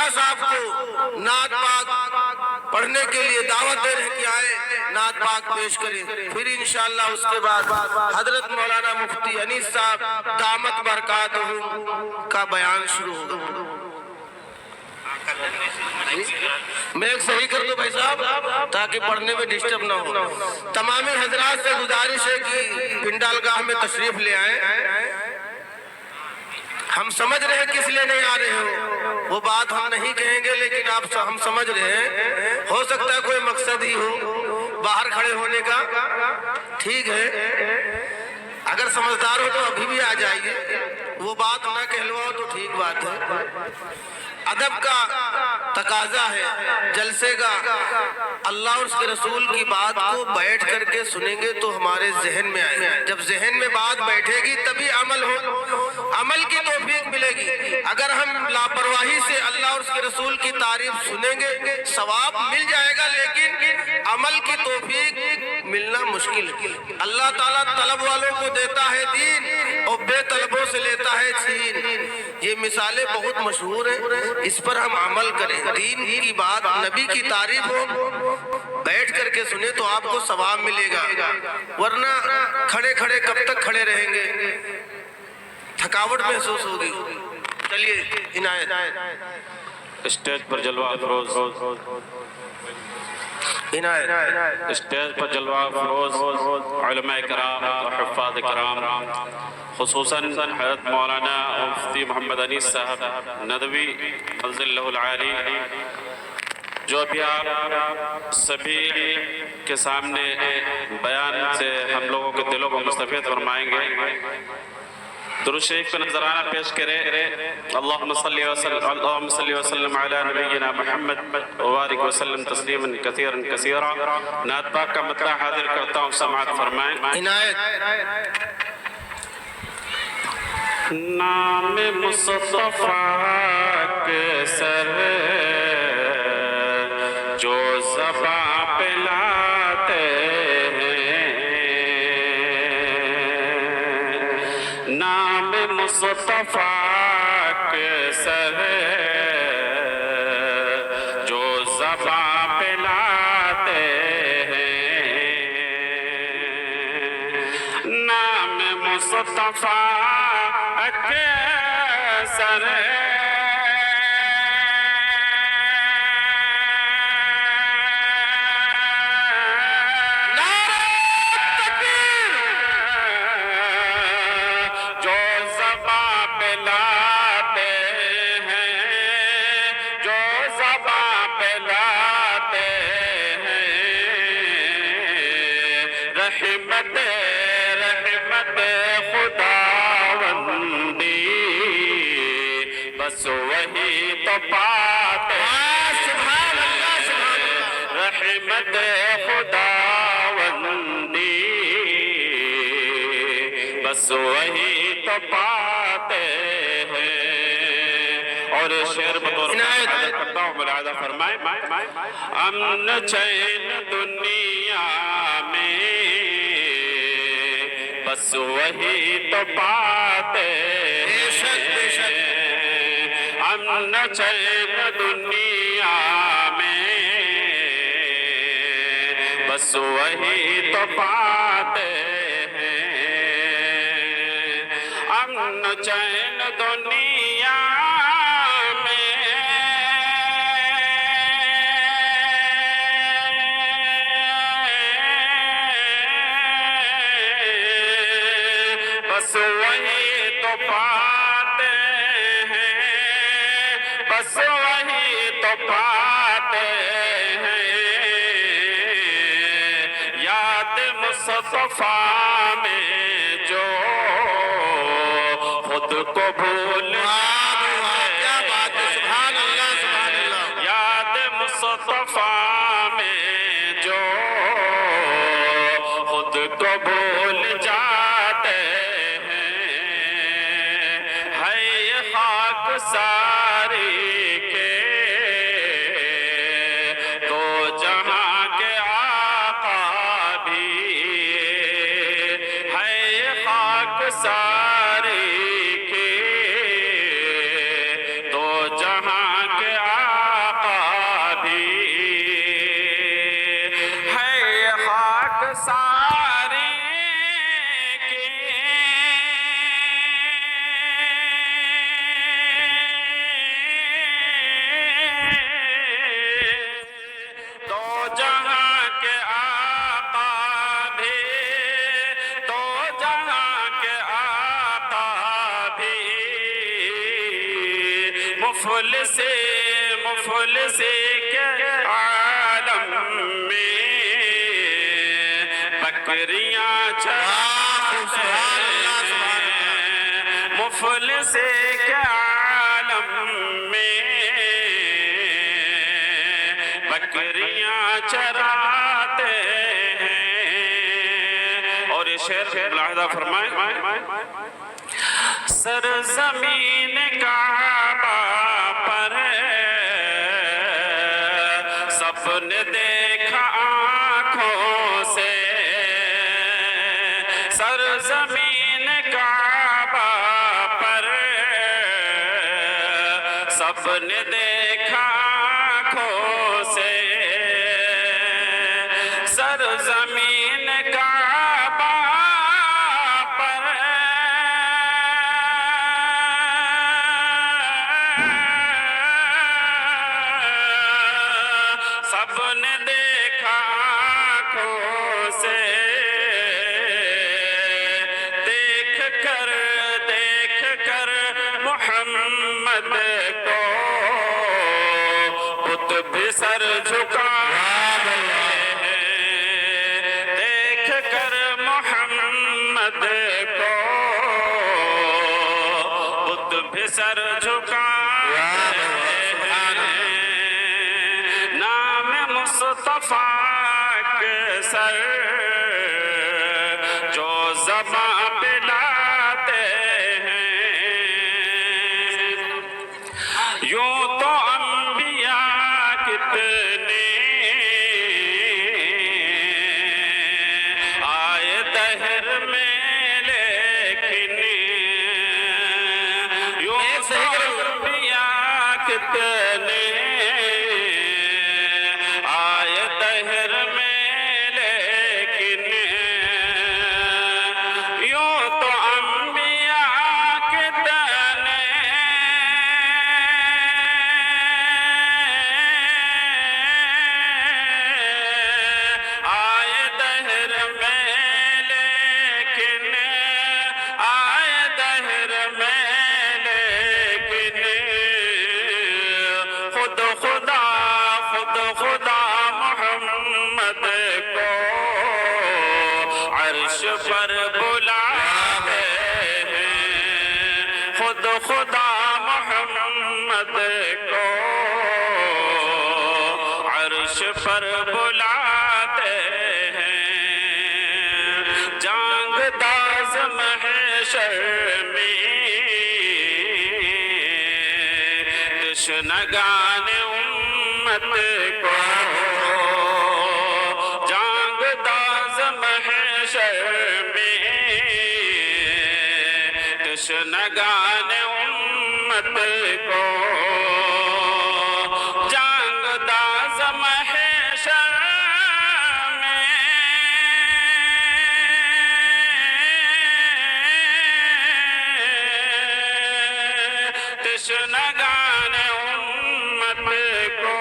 حضرات صاحب کو نعت پاک پڑھنے کے لیے دعوت دے رہے کہ آئے نعت پاک پیش کریں، پھر انشاءاللہ اس کے بعد حضرت مولانا مفتی انیس صاحب دامت برکاتہم کا بیان شروع ہوگا۔ میں ایک صحیح کر دوں بھائی صاحب تاکہ پڑھنے میں ڈسٹرب نہ ہو۔ تمامی حضرات سے گزارش ہے کہ پنڈال گاہ میں تشریف لے آئیں۔ ہم سمجھ رہے ہیں کس لیے نہیں آ رہے ہو، وہ بات ہم نہیں کہیں گے، لیکن ہم سمجھ رہے ہیں، ہو سکتا ہے کوئی مقصد ہی ہو باہر کھڑے ہونے کا۔ ٹھیک ہے، اگر سمجھدار ہو تو ابھی بھی آ جائیے، وہ بات نہ کہلواؤ تو ٹھیک بات ہے۔ ادب کا تقاضا ہے جلسے کا، اللہ اور اس کے رسول کی بات کو بیٹھ کر کے سنیں گے تو ہمارے ذہن میں آئے، جب ذہن میں بات بیٹھے گی تبھی عمل ہو، عمل کی توفیق ملے گی۔ اگر ہم لاپرواہی سے اللہ اور اس کے رسول کی تعریف سنیں گے ثواب مل جائے گا، لیکن عمل کی توفیق ملنا مشکل ہے۔ اللہ تعالیٰ طلب والوں کو دیتا ہے دین اور بے طلبوں سے لیتا ہے چھین، یہ مثالیں بہت مشہور ہیں، اس پر ہم عمل کریں۔ دین کی بات، نبی کی تعریف ہو، بیٹھ کر کے سنیں تو آپ کو ثواب ملے گا، ورنہ کھڑے کھڑے کب تک کھڑے رہیں گے، تھکاوٹ محسوس ہوگی۔ چلیے عنایت۔ اسٹیج پر جلوہ افروز، اسٹیج پر جلوہ افروز علماء کرام اور حفاظ کرام، خصوصاً حضرت مولانا مفتی محمد انیس صاحب ندوی فضل اللہ العالی، جو ابھی آپ سبھی کے سامنے بیان سے ہم لوگوں کے دلوں کو مستفید فرمائیں گے۔ درود شریف کا نذرانہ پیش کرے۔ اللہم صلی وسلم علی نبینا محمد وبارک وسلم تسلیما کثیرا کثیرا۔ نعت پاک کا مطلع حاضر کرتا ہوں، سماعت فرمائیں۔ عنایت۔ نام مصطفیٰ کے سر جو زباں پہ لاتے ہیں، نام مصطفیٰ کے سر جو زباں پہ لاتے ہیں، نام مصطفیٰ کے سر رحمت خداوندی بس وہی تو پاتے ہیں، رحمت خداوندی بس وہی تو پاتے ہیں۔ اور شعر بطور عنایت کرتا ہوں، ملاحظہ فرمائیں۔ امن چین دنیا میں بس وہی تو پاتے ہیں، امن چین دنیا میں بس وہی تو پاتے ہیں، امن چین دنیا بس وہی تو پاتے ہیں، بس وہی تو پاتے ہیں۔ یاد مصطفیٰ میں جو خود کو بھول یاد مصطفیٰ میں جو خود کو بھول جاتے ساری کے تو جہاں کے آقا بھی ہے، خاک ساری کے تو جہاں کے مفلس کے عالم میں بکریاں چراتے ہیں، مفلس کے عالم میں بکریاں چراتے ہیں۔ اور یہ شعر ملاحظہ فرمائیں، سرزمین کعبہ پر سب نے دیکھا آنکھوں سے، سرزمین کعبہ پر سب نے دیکھا آنکھوں سے، سرزمین کعبہ پر سب نے دیکھا آنکھوں سے، دیکھ کر محمد کو بت بھی سر جھکاتے ہیں، دیکھ کر محمد کو بت بھی سر جھکاتے ہیں، نام مصطفیٰ کے سر جو زباں پہ لاتے ہیں، یوں تو انبیاء کتنے آئے دہر میں، لیکن یوں تو انبیاء کتنے آئے دہر میں، لیکن یوں تو انبیاء کتنے آئے دہر میں، لیکن آئے دہر میں، لیکن خود خدا محمد کو عرش پر بلاتے ہیں، خود خدا محمد کو عرش پر بلاتے ہیں، جانگ داز محشر میں تشنگان امت کو، جانگ داز محشر میں تشنگان امت کو، جانگ داز محشر میں تشنگان امت کو،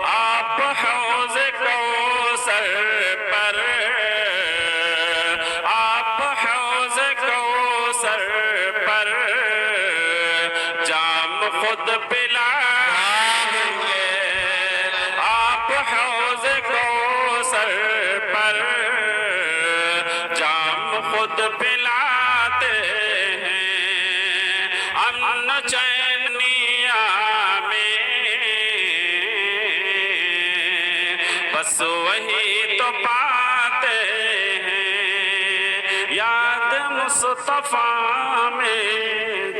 آپ حوض کوثر پر، آپ حوض کوثر پر جام خود پلائیں گے، آپ حوض کوثر پر جام خود پلاتے ہیں، امن چینیا میں بس وہی تو پاتے ہیں، یاد مصطفیٰ میں